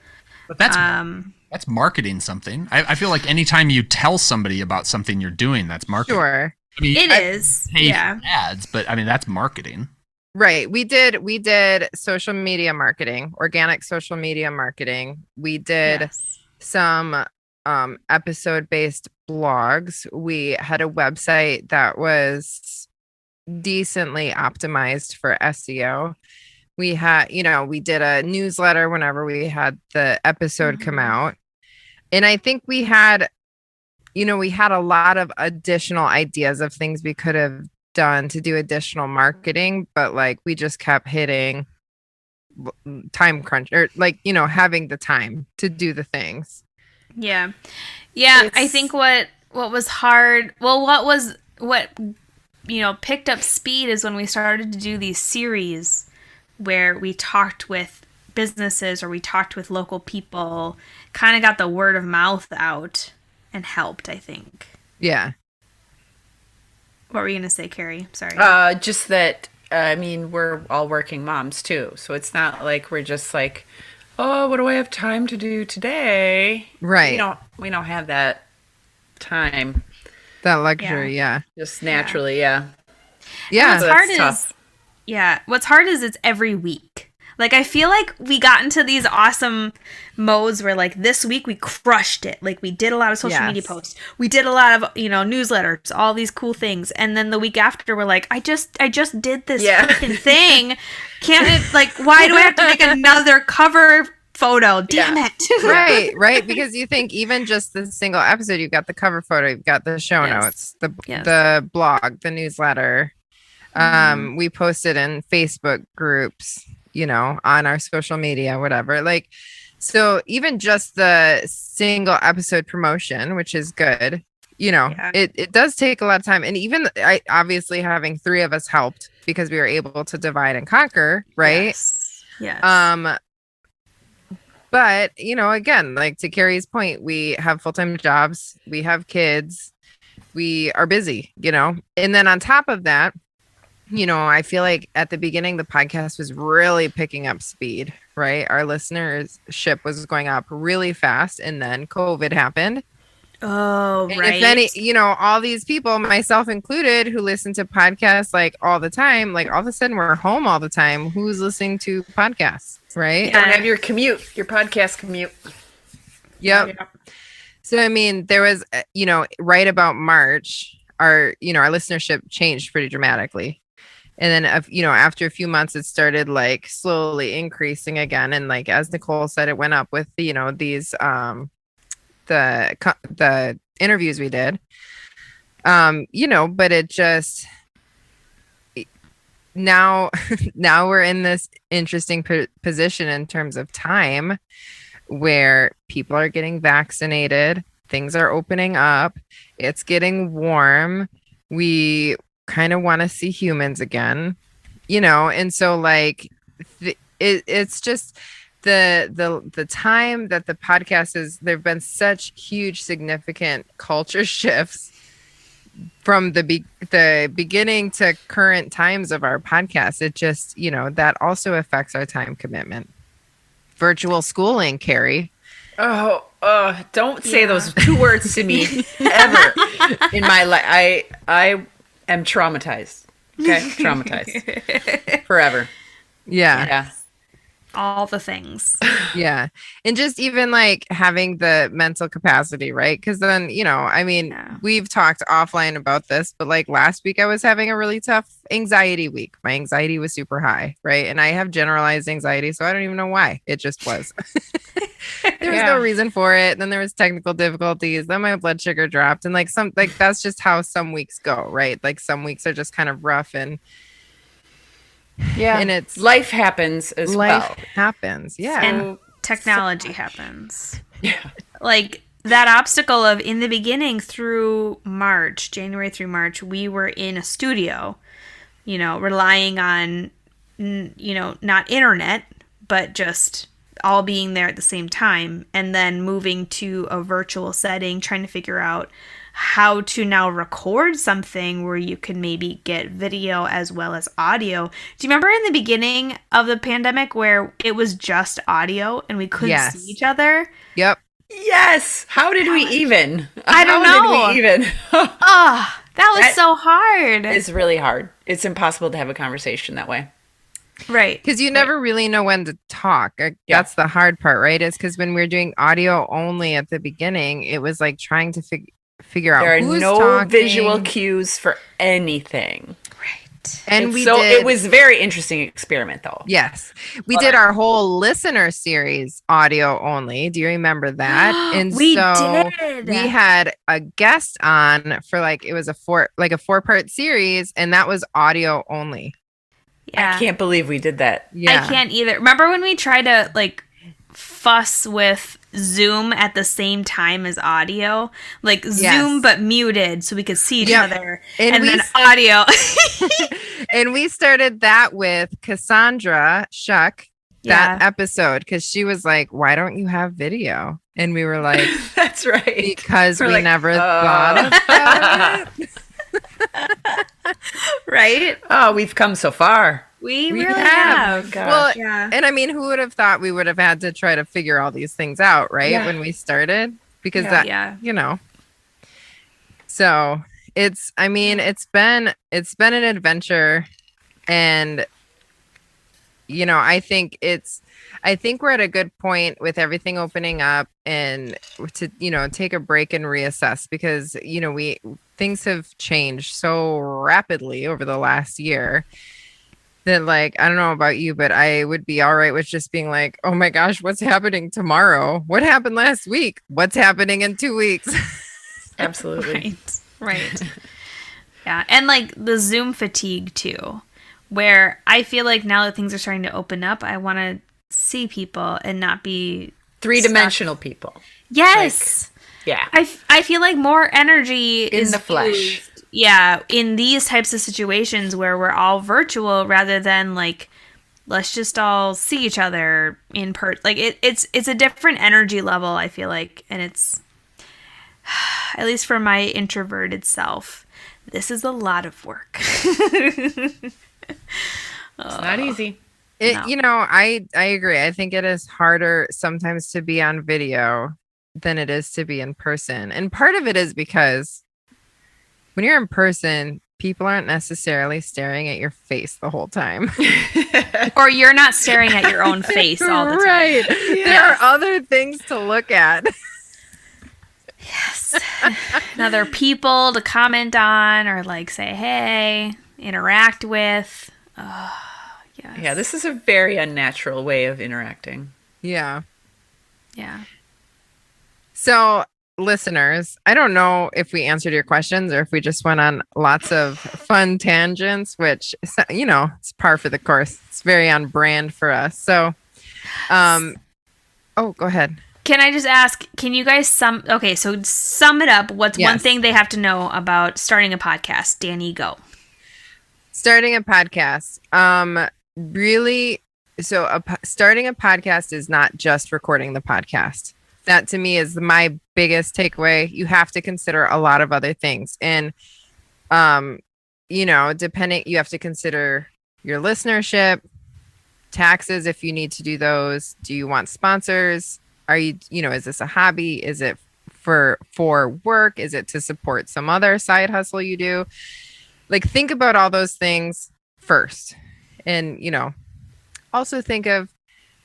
But that's marketing something. I feel like anytime you tell somebody about something you're doing, that's marketing. Sure. I mean, It is. pay Yeah. for ads, but I mean that's marketing. Right. We did social media marketing, organic social media marketing. We did Yes. some episode-based blogs. We had a website that was decently optimized for SEO. We had, we did a newsletter whenever we had the episode come out. And I think we had a lot of additional ideas of things we could have done to do additional marketing, but like we just kept hitting time crunch, or like, having the time to do the things. Yeah. Yeah. I think what was hard, what picked up speed is when we started to do these series where we talked with businesses or we talked with local people, kind of got the word of mouth out and helped, I think. Yeah. What were you going to say, Carrie? Sorry. Just that, we're all working moms too. So it's not like we're just like, oh, what do I have time to do today? Right. We don't have that time. That luxury. Yeah. Just naturally. Yeah. Yeah. What's So hard that's tough. what's hard is it's every week. Like, I feel like we got into these awesome modes where, like, this week we crushed it. Like, we did a lot of social media posts. We did a lot of, newsletters, all these cool things. And then the week after, we're like, I just did this freaking thing. Can't it, like, why do I have to make another cover photo? Damn it. Right. Because you think even just the single episode, you've got the cover photo, you've got the show notes, the blog, the newsletter. We posted in Facebook groups, on our social media, whatever. Like, so even just the single episode promotion, which is good, it does take a lot of time. And even obviously having 3 of us helped because we were able to divide and conquer. Right. Yes. But, again, like to Carrie's point, we have full-time jobs, we have kids, we are busy, and then on top of that, I feel like at the beginning, the podcast was really picking up speed, right? Our listenership was going up really fast. And then COVID happened. Oh, and right. If any, all these people, myself included, who listen to podcasts like all the time, like all of a sudden we're home all the time. Who's listening to podcasts, right? You don't have your podcast commute. Yep. So, I mean, there was, right about March, our listenership changed pretty dramatically. And then, after a few months, it started like slowly increasing again. And like, as Nicole said, it went up with, these, the interviews we did, but it just, now we're in this interesting position in terms of time where people are getting vaccinated. Things are opening up. It's getting warm. We kind of want to see humans again, and so like it's just the time that the podcast is, there've been such huge significant culture shifts from the beginning to current times of our podcast. It just, that also affects our time commitment. Virtual schooling, Carrie. Don't say those 2 words to me ever in my life. I am traumatized. Okay, traumatized forever. Yeah. All the things. Yeah. And just even like having the mental capacity, right? Because then, we've talked offline about this, but like last week I was having a really tough anxiety week. My anxiety was super high, right? And I have generalized anxiety, so I don't even know why. It just was. There was no reason for it. Then there was technical difficulties. Then my blood sugar dropped. And like that's just how some weeks go, right? Like some weeks are just kind of rough and and it's life happens as well. Life happens, yeah. And technology happens. Yeah. Like that obstacle of in the beginning through March, January through March, we were in a studio, relying on, not internet, but just all being there at the same time, and then moving to a virtual setting, trying to figure out how to now record something where you can maybe get video as well as audio. Do you remember in the beginning of the pandemic where it was just audio and we couldn't see each other? Yep. Yes. How did we even? I don't know. How did we even? That was so hard. It's really hard. It's impossible to have a conversation that way. Right. Because you never really know when to talk. That's the hard part, right? Is because when we were doing audio only at the beginning, it was like trying to figure out there are who's no talking. Visual cues for anything. Right. And it was a very interesting experiment though. Yes. We did our whole listener series audio only. Do you remember that? And we did. We had a guest on for it was a 4-part series, and that was audio only. Yeah. I can't believe we did that. Yeah. I can't either. Remember when we tried to fuss with Zoom at the same time as audio? Zoom but muted so we could see each other. And then audio. And we started that with Cassandra Shuck, that episode, because she was like, why don't you have video? And we were like, that's right. Because we never thought about it. Right? Oh, we've come so far. We really have. Oh, gosh. Well, yeah. And I mean, who would have thought we would have had to try to figure all these things out, right? When we started, because So it's been an adventure, and I think we're at a good point with everything opening up, and to, take a break and reassess, because, things have changed so rapidly over the last year that, like, I don't know about you, but I would be all right with just being like, oh my gosh, what's happening tomorrow? What happened last week? What's happening in 2 weeks? Absolutely. Right. Yeah. And like the Zoom fatigue too, where I feel like now that things are starting to open up, I want to see people and not be three-dimensional people. Yes. Yeah. I feel like more energy In is the flesh. used, in these types of situations where we're all virtual rather than like, let's just all see each other in person. Like it's a different energy level, I feel like, and it's, at least for my introverted self, this is a lot of work. It's not easy. I agree. I think it is harder sometimes to be on video than it is to be in person. And part of it is because when you're in person, people aren't necessarily staring at your face the whole time. Or you're not staring at your own face all the time. Right. Yes. There are other things to look at. Yes. And other people to comment on or like say, hey, interact with. Yes. Yeah, this is a very unnatural way of interacting. Yeah. Yeah. So, listeners, I don't know if we answered your questions or if we just went on lots of fun tangents, which, it's par for the course. It's very on brand for us. So, go ahead. Can I just ask, can you guys sum it up. What's one thing they have to know about starting a podcast? Danny, go. Starting a podcast. Really, starting a podcast is not just recording the podcast. That to me is my biggest takeaway. You have to consider a lot of other things. And, you have to consider your listenership, taxes, if you need to do those. Do you want sponsors? Are you, is this a hobby? Is it for work? Is it to support some other side hustle you do? Like, think about all those things first. And, also think of,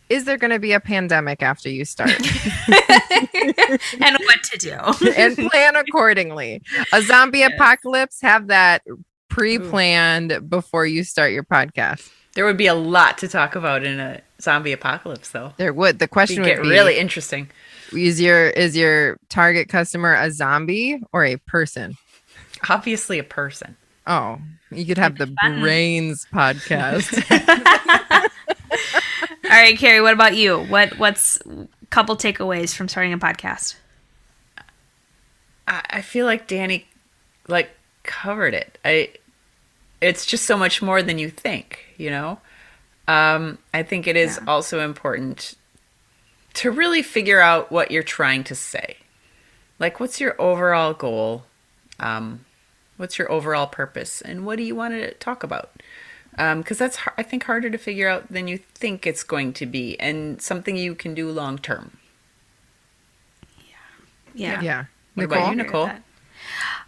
is there going to be a pandemic after you start? And what to do. And plan accordingly. A zombie apocalypse, have that pre-planned before you start your podcast. There would be a lot to talk about in a zombie apocalypse, though. There would. The question would be really interesting. Is your target customer a zombie or a person? Obviously a person. Oh, you could have the Brains podcast. All right, Carrie, what about you? What's a couple takeaways from starting a podcast? I feel like Danny covered it. It's just so much more than you think, I think it is also important to really figure out what you're trying to say. Like, what's your overall goal? What's your overall purpose? And what do you want to talk about? Because that's, I think, harder to figure out than you think it's going to be, and something you can do long term. Yeah. What about you, Nicole?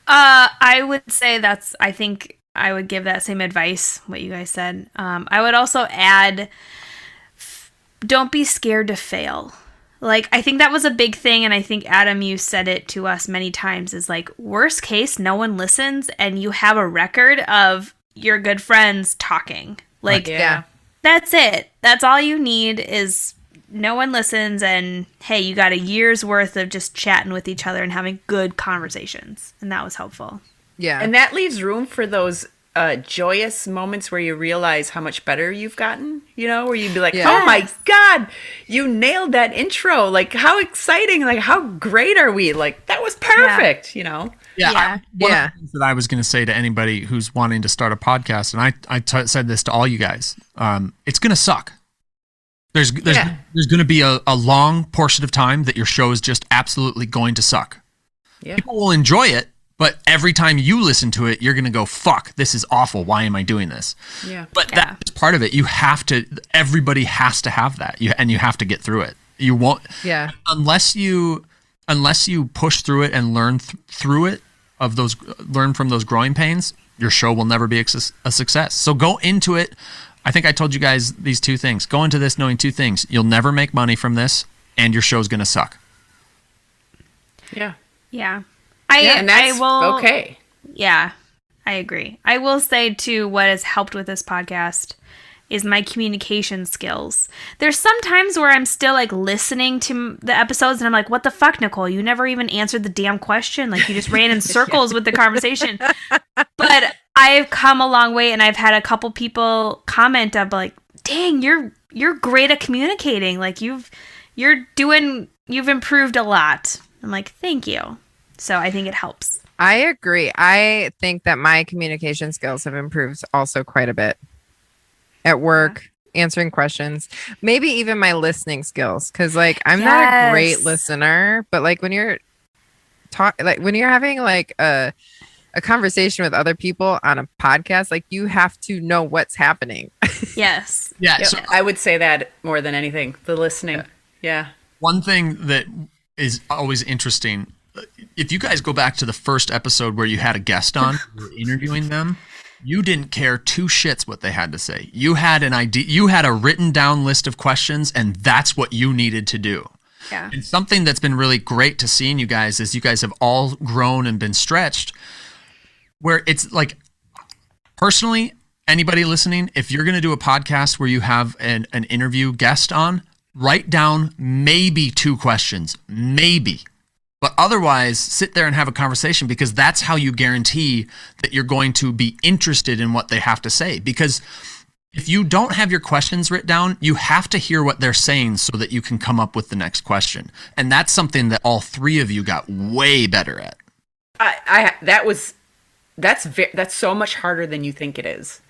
I would say I think I would give that same advice, what you guys said. I would also add, don't be scared to fail. Like, I think that was a big thing, and I think, Adam, you said it to us many times, is like, worst case, no one listens, and you have a record of your good friends talking. Like, that's it. That's all you need is no one listens, and hey, you got a year's worth of just chatting with each other and having good conversations, and that was helpful. Yeah. And that leaves room for those joyous moments where you realize how much better you've gotten, where you'd be like, oh my God, you nailed that intro. Like, how exciting. Like, how great are we? Like, that was perfect, One of the things that I was going to say to anybody who's wanting to start a podcast, and I said this to all you guys, it's going to suck. There's going to be a long portion of time that your show is just absolutely going to suck. Yeah. People will enjoy it, but every time you listen to it, you're going to go, fuck, this is awful. Why am I doing this? Yeah. But that's part of it. Everybody has to have that. And you have to get through it. You won't, unless you push through it and learn through it, learn from those growing pains, your show will never be a success. So go into it I think I told you guys these two things. Go into this knowing two things. You'll never make money from this, and your show's going to suck. Yeah. Yeah. And that's okay. Yeah, I agree. I will say, too, what has helped with this podcast is my communication skills. There's some times where I'm still like listening to the episodes and I'm like, what the fuck, Nicole? You never even answered the damn question. Like you just ran in circles with the conversation. But I've come a long way, and I've had a couple people comment of like, dang, you're great at communicating. Like you've improved a lot. I'm like, thank you. So I think it helps. I agree. I think that my communication skills have improved also quite a bit at work, answering questions, maybe even my listening skills. Cause like, I'm not a great listener, but like when you're having like a conversation with other people on a podcast, like you have to know what's happening. Yes. Yeah. Yep. So I would say that more than anything, the listening. Yeah. one thing that is always interesting, if you guys go back to the first episode where you had a guest on, you were interviewing them, you didn't care two shits what they had to say. You had an idea, you had a written down list of questions, and that's what you needed to do. Yeah. And something that's been really great to see in you guys is you guys have all grown and been stretched, where it's like, personally, anybody listening, if you're going to do a podcast where you have an interview guest on, write down maybe two questions, maybe. But otherwise, sit there and have a conversation, because that's how you guarantee that you're going to be interested in what they have to say. Because if you don't have your questions written down, you have to hear what they're saying so that you can come up with the next question. And that's something that all three of you got way better at. That's so much harder than you think it is.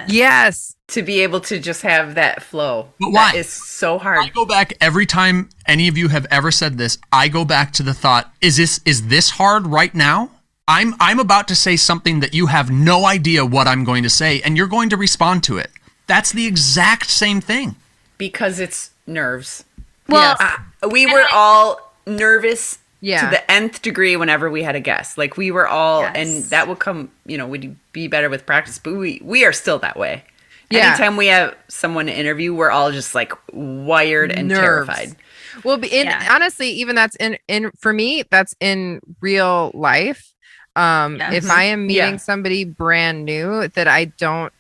Yes. To be able to just have that flow. But why? That is so hard. I go back every time any of you have ever said this. I go back to the thought: is this hard right now? I'm about to say something that you have no idea what I'm going to say, and you're going to respond to it. That's the exact same thing. Because it's nerves. Well, We were all nervous Yeah. to the nth degree whenever we had a guest. Like we were all, Yes. and that will come, we'd be better with practice, but we are still that way. Yeah. Anytime we have someone to interview, we're all just like wired and Nerves. terrified. Well, honestly, even that's in for me, that's in real life. If I am meeting somebody brand new that I don't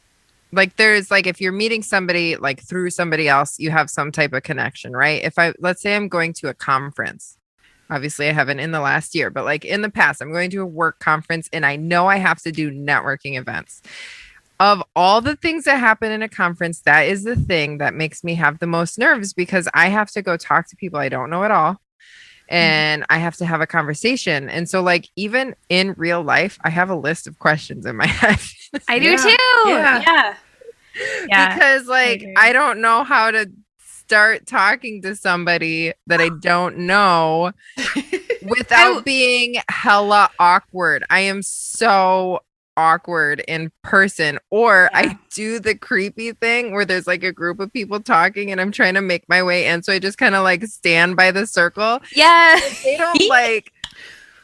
like, there's like, if you're meeting somebody like through somebody else, you have some type of connection, right? Let's say I'm going to a conference. Obviously, I haven't in the last year, but like in the past, I'm going to a work conference and I know I have to do networking events. Of all the things that happen in a conference, that is the thing that makes me have the most nerves, because I have to go talk to people I don't know at all. And I have to have a conversation. And so like, even in real life, I have a list of questions in my head. I do too. Yeah. Because like, I don't know how to start talking to somebody that I don't know without being hella awkward. I am so awkward in person, or I do the creepy thing where there's like a group of people talking and I'm trying to make my way in, so I just kind of like stand by the circle. Yeah. They don't like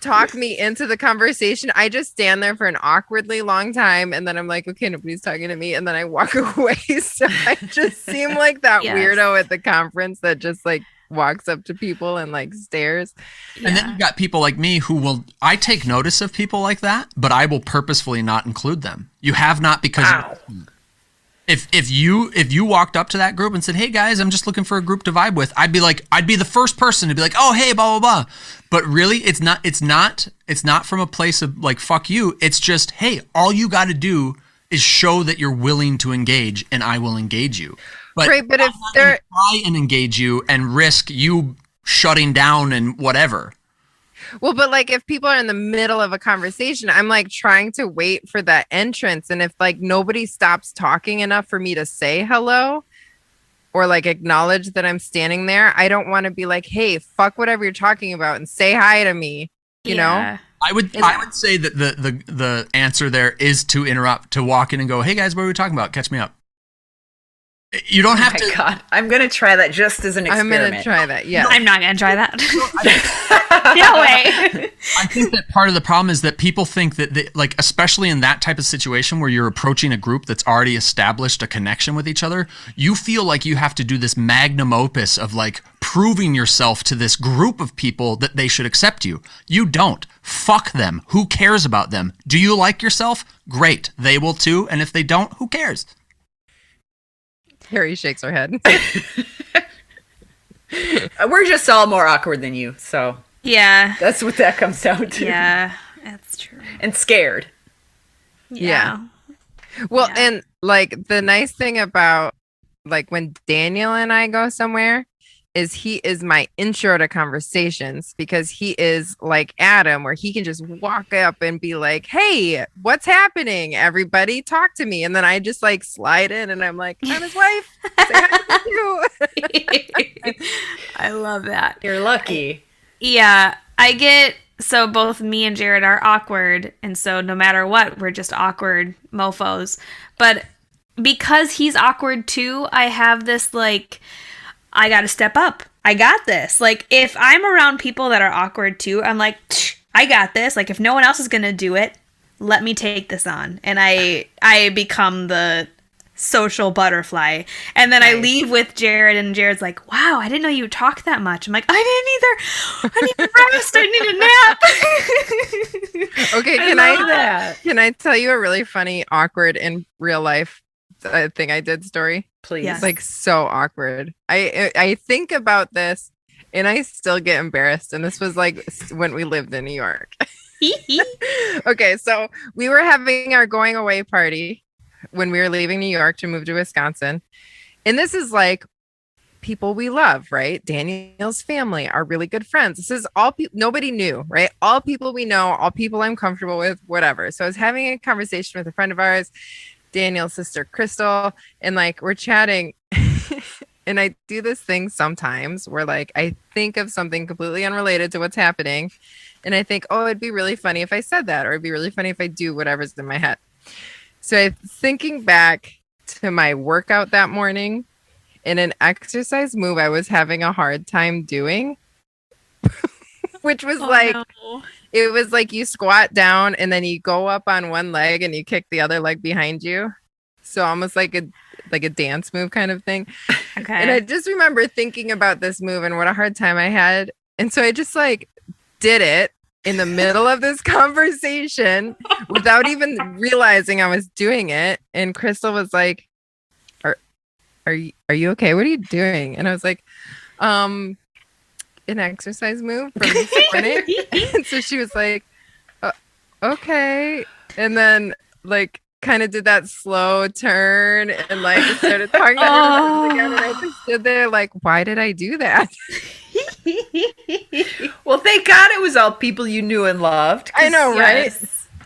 talk me into the conversation. I just stand there for an awkwardly long time, and then I'm like, okay, nobody's talking to me, and then I walk away. So I just seem like that weirdo at the conference that just like walks up to people and like stares. And then you got people like me who I take notice of people like that, but I will purposefully not include them. You have not, because if you walked up to that group and said, "Hey guys, I'm just looking for a group to vibe with," I'd be the first person to be like, "Oh, hey, blah blah blah." But really, it's not from a place of like, fuck you. It's just, hey, all you got to do is show that you're willing to engage, and I will engage you. But right, but if they're try and engage you and risk you shutting down and whatever. Well, but like, if people are in the middle of a conversation, I'm like trying to wait for that entrance. And if like nobody stops talking enough for me to say hello or like acknowledge that I'm standing there, I don't want to be like, hey, fuck whatever you're talking about and say hi to me, you know? I would say that the answer there is to interrupt, to walk in and go, "Hey guys, what are we talking about? Catch me up." You don't have Oh to. my God, I'm gonna try that just as an I'm experiment. gonna try that. Yeah. I'm not gonna try that. No way. I think that part of the problem is that people think that, like, especially in that type of situation where you're approaching a group that's already established a connection with each other, you feel like you have to do this magnum opus of like proving yourself to this group of people that they should accept you. You don't. Fuck them. Who cares about them? Do you like yourself? Great. They will too. And if they don't, who cares? Harry shakes her head. We're just all more awkward than you, so Yeah. that's what that comes down to. Yeah. That's true. And scared. Yeah. Well, Yeah. and like the nice thing about like when Daniel and I go somewhere is he is my intro to conversations, because he is like Adam, where he can just walk up and be like, "Hey, what's happening? Everybody talk to me." And then I just like slide in and I'm like, "I'm his wife. Say hi to you." I love that. You're lucky. Yeah, I get, so both me and Jared are awkward, and so no matter what, we're just awkward mofos. But because he's awkward too, I have this like, I gotta step up. I got this. Like, if I'm around people that are awkward too, I'm like, I got this. Like, if no one else is gonna do it, let me take this on. And I become the social butterfly. And then I leave with Jared, and Jared's like, wow, I didn't know you talked that much. I'm like, I didn't either. I need rest. I need a nap. Okay, can I tell you a really funny awkward in real life thing I did story? Please. Yes. It's like so awkward. I think about this and I still get embarrassed. And this was like when we lived in New York. Okay, so we were having our going away party when we were leaving New York to move to Wisconsin. And this is like people we love, right? Daniel's family, our really good friends. This is all people nobody knew, right? All people we know, all people I'm comfortable with, whatever. So I was having a conversation with a friend of ours, Daniel's sister Crystal, and like we're chatting. And I do this thing sometimes where like I think of something completely unrelated to what's happening, and I think, oh, it'd be really funny if I said that, or it'd be really funny if I do whatever's in my head. So I'm thinking back to my workout that morning in an exercise move I was having a hard time doing, which was it was like you squat down and then you go up on one leg and you kick the other leg behind you. So almost like a dance move kind of thing. Okay. And I just remember thinking about this move and what a hard time I had. And so I just like did it in the middle of this conversation without even realizing I was doing it. And Crystal was like, are you okay? What are you doing? And I was like, an exercise move from this morning. And so she was like, okay. And then like kind of did that slow turn and like started talking about it again. And I just stood there like, why did I do that? Well, thank God it was all people you knew and loved. I know, right?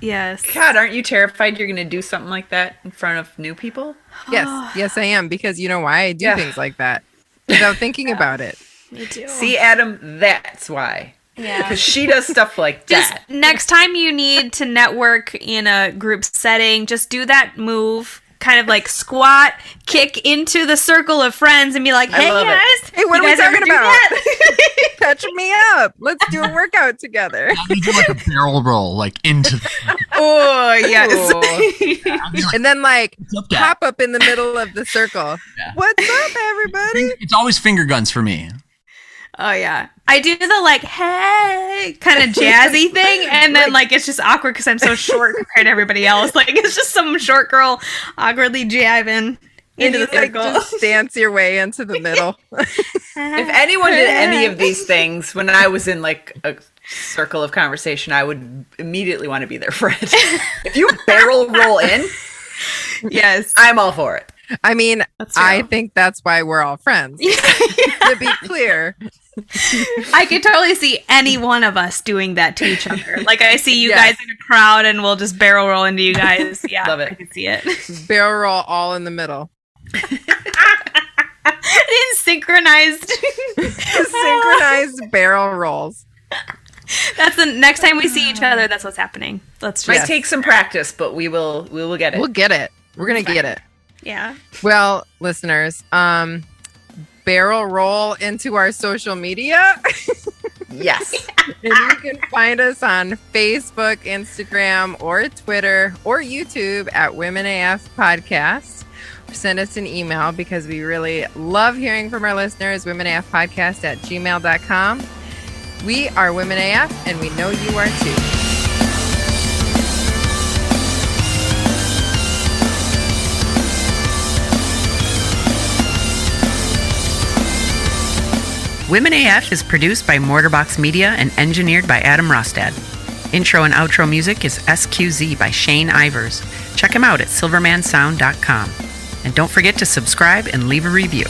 Yes. God, aren't you terrified you're going to do something like that in front of new people? Yes, I am, because you know why I do things like that without thinking about it. Me too. See, Adam, that's why. Yeah. Because she does stuff like Just that. next time you need to network in a group setting, just do that move. Kind of like squat, kick into the circle of friends, and be like, "Hey love it. guys, Hey, what you are we guys ever talking do about? that?" Catch me up. Let's do a workout together. You do like a barrel roll, like into the. Oh, yes. And then like up, Dad? pop up in the middle of the circle. Yeah. What's up, everybody? It's always finger guns for me. Oh yeah, I do the like hey kind of jazzy thing, and then like it's just awkward because I'm so short compared to everybody else. Like it's just some short girl awkwardly jabbing into You, the like circle. just dance your way into the middle. If anyone did any of these things when I was in like a circle of conversation, I would immediately want to be their friend. If you barrel roll in, Yes, I'm all for it. I mean, That's true. I think that's why we're all friends. To be clear. I could totally see any one of us doing that to each other. Like I see you Yes. guys in a crowd, and we'll just barrel roll into you guys. Yeah, Love it. I can see it. Barrel roll all in the middle. In synchronized. Synchronized barrel rolls. That's the next time we see each other. That's what's happening. Let's Might just take some practice, but we will get it. We'll get it. We're going to get it. Yeah. Well, listeners, barrel roll into our social media. Yes. And you can find us on Facebook, Instagram, or Twitter, or YouTube at Women AF Podcast. Send us an email because we really love hearing from our listeners. womenafpodcast@gmail.com. We are Women AF, and we know you are too. Women AF is produced by Mortarbox Media and engineered by Adam Rostad. Intro and outro music is SQZ by Shane Ivers. Check him out at silvermansound.com. And don't forget to subscribe and leave a review.